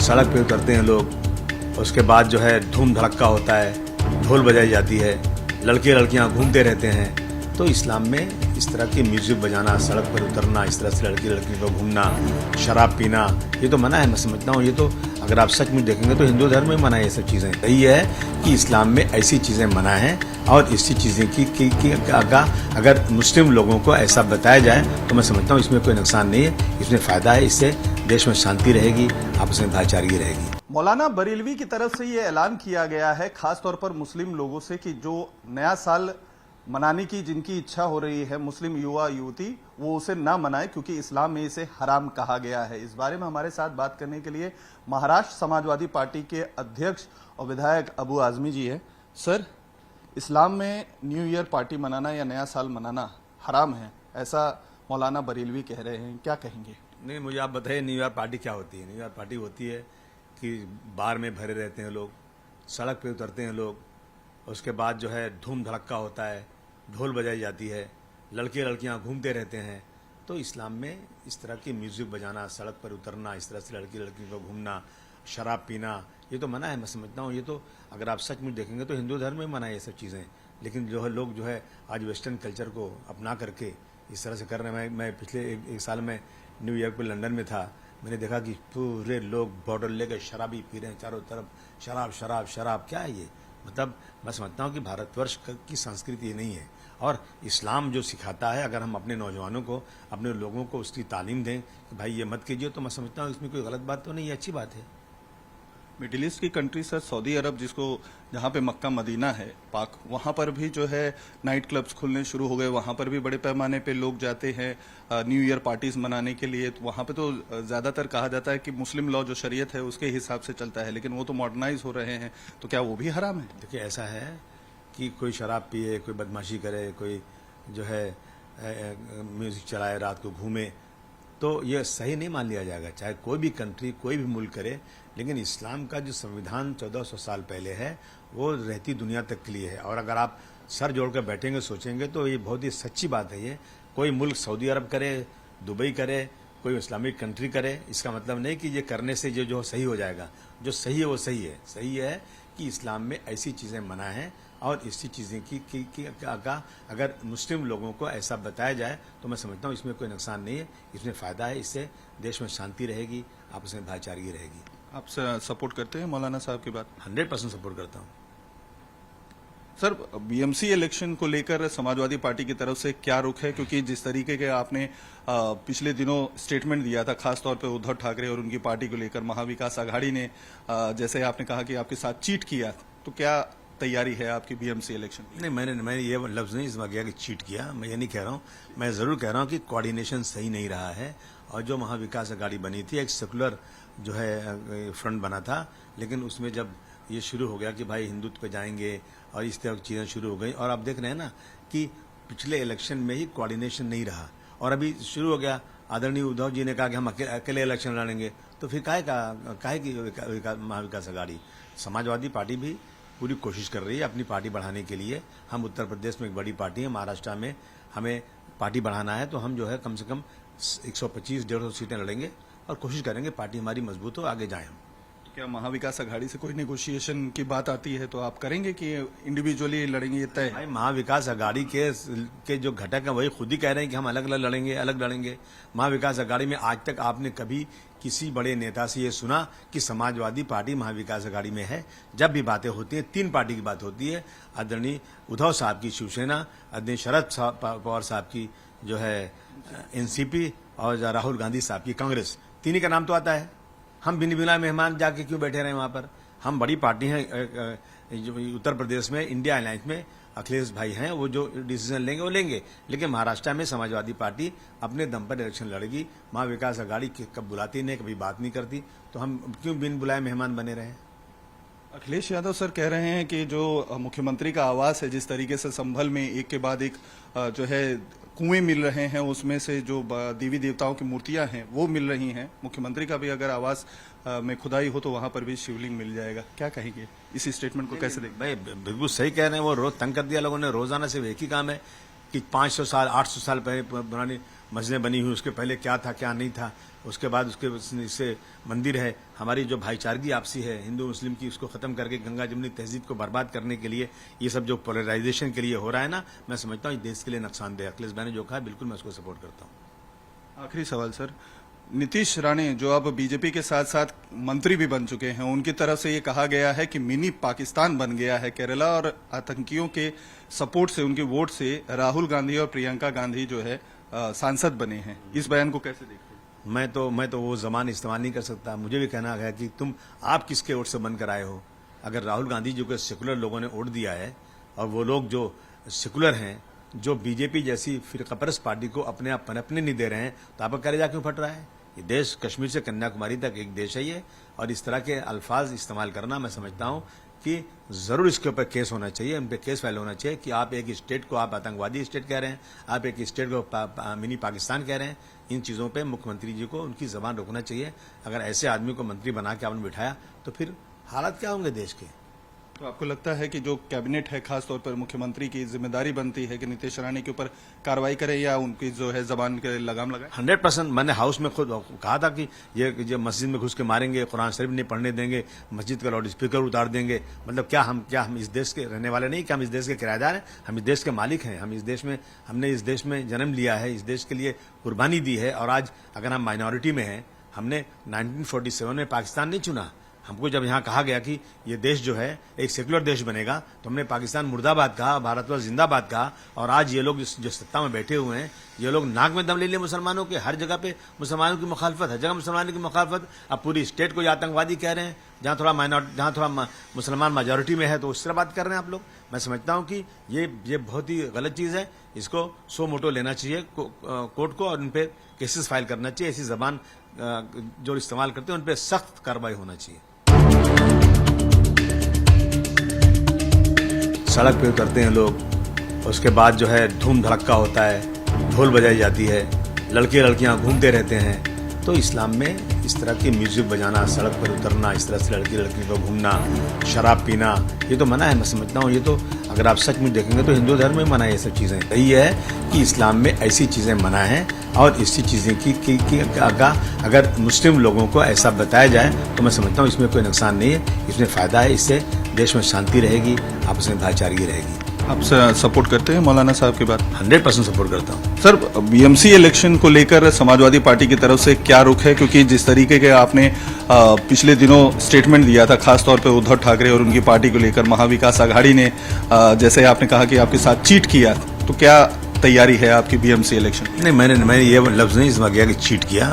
सड़क पे उतरते हैं लोग, उसके बाद जो है धूम धड़क्का होता है, ढोल बजाई जाती है, लड़के लड़कियां घूमते रहते हैं। तो इस्लाम में इस तरह की म्यूजिक बजाना, सड़क पर उतरना, इस तरह से लड़की लड़की को घूमना, शराब पीना, ये तो मना है। मैं समझता हूँ ये तो अगर आप सच में देखेंगे तो हिंदू धर्म में मना है ये सब चीज़ें। यही है कि इस्लाम में ऐसी चीज़ें मना है और इसी चीज़ें की अगर मुस्लिम लोगों को ऐसा बताया जाए तो मैं समझता हूँ इसमें कोई नुकसान नहीं है, इसमें फ़ायदा है। इससे देश में शांति रहेगी, आपस में भाईचारगी रहेगी। मौलाना बरेलवी की तरफ से ये ऐलान किया गया है खासतौर पर मुस्लिम लोगों से कि जो नया साल मनाने की जिनकी इच्छा हो रही है, मुस्लिम युवा युवती, वो उसे ना मनाए क्योंकि इस्लाम में इसे हराम कहा गया है। इस बारे में हमारे साथ बात करने के लिए महाराष्ट्र समाजवादी पार्टी के अध्यक्ष और विधायक अबू आजमी जी हैं। सर, इस्लाम में न्यू ईयर पार्टी मनाना या नया साल मनाना हराम है, ऐसा मौलाना बरेलवी कह रहे हैं, क्या कहेंगे? नहीं, मुझे आप बताइए न्यू ईयर पार्टी क्या होती है? न्यू ईयर पार्टी होती है कि बार में भरे रहते हैं लोग, सड़क पे उतरते हैं लोग, उसके बाद जो है धूम धड़क्का होता है, ढोल बजाई जाती है, लड़के लड़कियां घूमते रहते हैं। तो इस्लाम में इस तरह की म्यूजिक बजाना, सड़क पर उतरना, इस तरह से लड़की लड़की को घूमना, शराब पीना, ये तो मना है। मैं समझता हूँ ये तो अगर आप सच में देखेंगे तो हिंदू धर्म में मना है ये सब चीज़ें। लेकिन जो है लोग जो है आज वेस्टर्न कल्चर को अपना करके इस तरह से कर रहे हैं। मैं पिछले एक साल में न्यू ईयर पर लंदन में था, मैंने देखा कि पूरे लोग बॉटल लेकर शराबी पी रहे हैं, चारों तरफ शराब शराब शराब। क्या है ये? मतलब मैं समझता हूँ कि भारतवर्ष की संस्कृति ये नहीं है। और इस्लाम जो सिखाता है, अगर हम अपने नौजवानों को, अपने लोगों को उसकी तालीम दें कि भाई ये मत कीजिए, तो मैं समझता हूँ इसमें कोई गलत बात तो नहीं है, अच्छी बात है। मिडिल ईस्ट की कंट्री सर, सऊदी अरब, जिसको जहाँ पे मक्का मदीना है पाक, वहाँ पर भी जो है नाइट क्लब्स खुलने शुरू हो गए, वहाँ पर भी बड़े पैमाने पे लोग जाते हैं न्यू ईयर पार्टीज मनाने के लिए। तो वहाँ पे तो ज़्यादातर कहा जाता है कि मुस्लिम लॉ जो शरीयत है उसके हिसाब से चलता है, लेकिन वो तो मॉडर्नाइज हो रहे हैं, तो क्या वो भी हराम है? देखिए, ऐसा है कि कोई शराब पिए, कोई बदमाशी करे, कोई जो है म्यूजिक चलाए, रात को घूमे, तो ये सही नहीं मान लिया जाएगा। चाहे कोई भी कंट्री, कोई भी मुल्क करे, लेकिन इस्लाम का जो संविधान 1400 साल पहले है वो रहती दुनिया तक के लिए है। और अगर आप सर जोड़कर बैठेंगे, सोचेंगे, तो ये बहुत ही सच्ची बात है। ये कोई मुल्क सऊदी अरब करे, दुबई करे, कोई इस्लामिक कंट्री करे, इसका मतलब नहीं कि ये करने से जो सही हो जाएगा। जो सही है वो सही है। सही है कि इस्लाम में ऐसी चीज़ें मना है और इसी चीज़ें की अगर मुस्लिम लोगों को ऐसा बताया जाए तो मैं समझता हूँ इसमें कोई नुकसान नहीं है, इसमें फ़ायदा है। इससे देश में शांति रहेगी, आपस में भाईचारगी रहेगी। आप सपोर्ट करते हैं मौलाना साहब की बात? 100% सपोर्ट करता हूँ। सर, बीएमसी इलेक्शन को लेकर समाजवादी पार्टी की तरफ से क्या रुख है? क्योंकि जिस तरीके के आपने पिछले दिनों स्टेटमेंट दिया था, खासतौर पर उद्धव ठाकरे और उनकी पार्टी को लेकर, महाविकास आघाड़ी ने जैसे आपने कहा कि आपके साथ चीट किया, तो क्या तैयारी है आपकी बीएमसी इलेक्शन की? नहीं, मैंने ये लफ्ज़ नहीं इस्तेमाल किया कि चीट किया, मैं ये नहीं कह रहा हूँ। मैं ज़रूर कह रहा हूँ कि कोऑर्डिनेशन सही नहीं रहा है। और जो महाविकास आघाड़ी बनी थी, एक सेकुलर जो है फ्रंट बना था, लेकिन उसमें जब ये शुरू हो गया कि भाई हिंदुत्व पे जाएंगे और इस तरह की चीज़ें शुरू हो गई, और आप देख रहे हैं ना कि पिछले इलेक्शन में ही कोऑर्डिनेशन नहीं रहा और अभी शुरू हो गया। आदरणीय उद्धव जी ने कहा कि हम अकेले इलेक्शन लड़ेंगे, तो फिर काहे की महाविकास आघाड़ी? समाजवादी पार्टी भी पूरी कोशिश कर रही है अपनी पार्टी बढ़ाने के लिए। हम उत्तर प्रदेश में एक बड़ी पार्टी है, महाराष्ट्र में हमें पार्टी बढ़ाना है, तो हम जो है कम से कम 125-150 सीटें लड़ेंगे और कोशिश करेंगे पार्टी हमारी मजबूत हो, आगे जाएं हम। क्या महाविकास आघाड़ी से कोई नेगोशिएशन की बात आती है तो आप करेंगे कि इंडिविजुअली लड़ेंगे, ये तय? भाई, महाविकास आघाड़ी के जो घटक हैं वही खुद ही कह रहे हैं कि हम अलग अलग लड़ेंगे। महाविकास आघाड़ी में आज तक आपने कभी किसी बड़े नेता से ये सुना कि समाजवादी पार्टी महाविकास आघाड़ी में है? जब भी बातें होती हैं, 3 पार्टी की बात होती है, आदरणीय उद्धव साहब की शिवसेना, आदरणीय शरद पवार साहब की जो है एनसीपी और राहुल गांधी साहब की कांग्रेस। 3 ही का नाम तो आता है। हम बिन बिना मेहमान जाके क्यों बैठे रहे वहां पर? हम बड़ी पार्टी हैं उत्तर प्रदेश में, इंडिया अलायंस में अखिलेश भाई हैं, वो जो डिसीजन लेंगे वो लेंगे। लेकिन महाराष्ट्र में समाजवादी पार्टी अपने दम पर इलेक्शन लड़ेगी। महाविकास आघाड़ी कब बुलाती नहीं, कभी बात नहीं करती, तो हम क्यों बिन बुलाए मेहमान बने रहे? अखिलेश यादव सर कह रहे हैं कि जो मुख्यमंत्री का आवास है, जिस तरीके से संभल में एक के बाद एक जो है कुएं मिल रहे हैं, उसमें से जो देवी देवताओं की मूर्तियां हैं वो मिल रही हैं, मुख्यमंत्री का भी अगर आवास में खुदाई हो तो वहां पर भी शिवलिंग मिल जाएगा, क्या कहेंगे? इसी स्टेटमेंट को कैसे देखें? भाई, बिल्कुल सही कह रहे हैं। वो रोज तंग कर दिया लोगों ने। रोजाना सिर्फ एक ही काम है कि 500 साल 800 साल पहले पुरानी मस्जिदें बनी हुई, उसके पहले क्या था क्या नहीं था, उसके बाद उसके इससे मंदिर है। हमारी जो भाईचारगी आपसी है हिंदू मुस्लिम की, उसको खत्म करके गंगा जमुनी तहजीब को बर्बाद करने के लिए ये सब जो पोलराइजेशन के लिए हो रहा है ना, मैं समझता हूँ देश के लिए नुकसानदेह। अखिलेश भाई ने जो कहा बिल्कुल मैं उसको सपोर्ट करता हूँ। आखिरी सवाल सर, नीतीश राणे जो अब बीजेपी के साथ साथ मंत्री भी बन चुके हैं, उनकी तरफ से ये कहा गया है कि मिनी पाकिस्तान बन गया है केरला, और आतंकियों के सपोर्ट से, उनके वोट से राहुल गांधी और प्रियंका गांधी जो है सांसद बने हैं। इस बयान को कैसे देखते हैं? मैं तो वो जबान इस्तेमाल नहीं कर सकता। मुझे भी कहना है कि आप किसके वोट से बनकर आए हो। अगर राहुल गांधी जी को सेकुलर लोगों ने वोट दिया है और वो लोग जो सेकुलर हैं, जो बीजेपी जैसी फिरकापरस्त पार्टी को अपने आप पनपने नहीं दे रहे हैं, तो आपका कलेजा क्यों फट रहा है? ये देश कश्मीर से कन्याकुमारी तक एक देश है ये, और इस तरह के अल्फाज इस्तेमाल करना मैं समझता हूं कि जरूर इसके ऊपर केस होना चाहिए, उन पर केस फाइल होना चाहिए कि आप एक स्टेट को आप आतंकवादी स्टेट कह रहे हैं, आप एक स्टेट को मिनी पाकिस्तान कह रहे हैं। इन चीजों पे मुख्यमंत्री जी को उनकी जबान रोकना चाहिए। अगर ऐसे आदमी को मंत्री बना के आपने बिठाया तो फिर हालात क्या होंगे देश के? तो आपको लगता है कि जो कैबिनेट है, खासतौर पर मुख्यमंत्री की जिम्मेदारी बनती है कि नीतीश राणे के ऊपर कार्रवाई करे या उनकी जो है जबान के लगाम लगाए? 100%। मैंने हाउस में खुद कहा था कि ये मस्जिद में घुस के मारेंगे, कुरान शरीफ नहीं पढ़ने देंगे, मस्जिद का लाउड स्पीकर उतार देंगे। मतलब क्या हम इस देश के रहने वाले नहीं, क्या हम इस देश के किराएदार हैं? हम इस देश के मालिक हैं। हमने इस देश में जन्म लिया है, इस देश के लिए कुर्बानी दी है। और आज अगर हम माइनॉरिटी में हैं, हमने 1947 में पाकिस्तान नहीं चुना। हमको जब यहाँ कहा गया कि ये देश जो है एक सेकुलर देश बनेगा, तो हमने पाकिस्तान मुर्दाबाद कहा, भारतवर्ष जिंदाबाद कहा। और आज ये लोग जो सत्ता में बैठे हुए हैं, ये लोग नाक में दम ले लिए मुसलमानों के। हर जगह पे मुसलमानों की मुखालफत, हर जगह मुसलमानों की मुखालफत। अब पूरी स्टेट को आतंकवादी कह रहे हैं। जहाँ थोड़ा मुसलमान मेजोरिटी में है तो उस तरह बात कर रहे हैं आप लोग। मैं समझता हूँ कि ये बहुत ही गलत चीज है। इसको सो मोटो लेना चाहिए कोर्ट को, और उन पर केसेस फाइल करना चाहिए। ऐसी जबान जो इस्तेमाल करते हैं उन पर सख्त कार्रवाई होना चाहिए। सड़क पे उतरते हैं लोग, उसके बाद जो है धूम धड़क्का होता है, ढोल बजाई जाती है, लड़के लड़कियां घूमते रहते हैं। तो इस्लाम में इस तरह की म्यूजिक बजाना, सड़क पर उतरना, इस तरह से लड़की को घूमना, शराब पीना, ये तो मना है। मैं समझता हूँ ये तो अगर आप सच में देखेंगे तो हिंदू धर्म में मना है ये सब चीजें। यही है कि इस्लाम में ऐसी चीजें मना है, और इसी चीजें की अगर मुस्लिम लोगों को ऐसा बताया जाए तो मैं समझता हूँ इसमें कोई नुकसान नहीं है, इसमें फायदा है। इससे देश में शांति रहेगी, आपस में भाईचारगी रहेगी। आप सपोर्ट करते हैं मौलाना साहब की बात? 100% सपोर्ट करता हूँ। सर, बीएमसी इलेक्शन को लेकर समाजवादी पार्टी की तरफ से क्या रुख है? क्योंकि जिस तरीके के आपने पिछले दिनों स्टेटमेंट दिया था, खासतौर पर उद्धव ठाकरे और उनकी पार्टी को लेकर, महाविकास आघाड़ी ने जैसे आपने कहा कि आपके साथ चीट किया, तो क्या तैयारी है आपकी बीएमसी इलेक्शन? नहीं, मैंने ये लफ्ज नहीं इस्तेमाल किया कि चीट किया।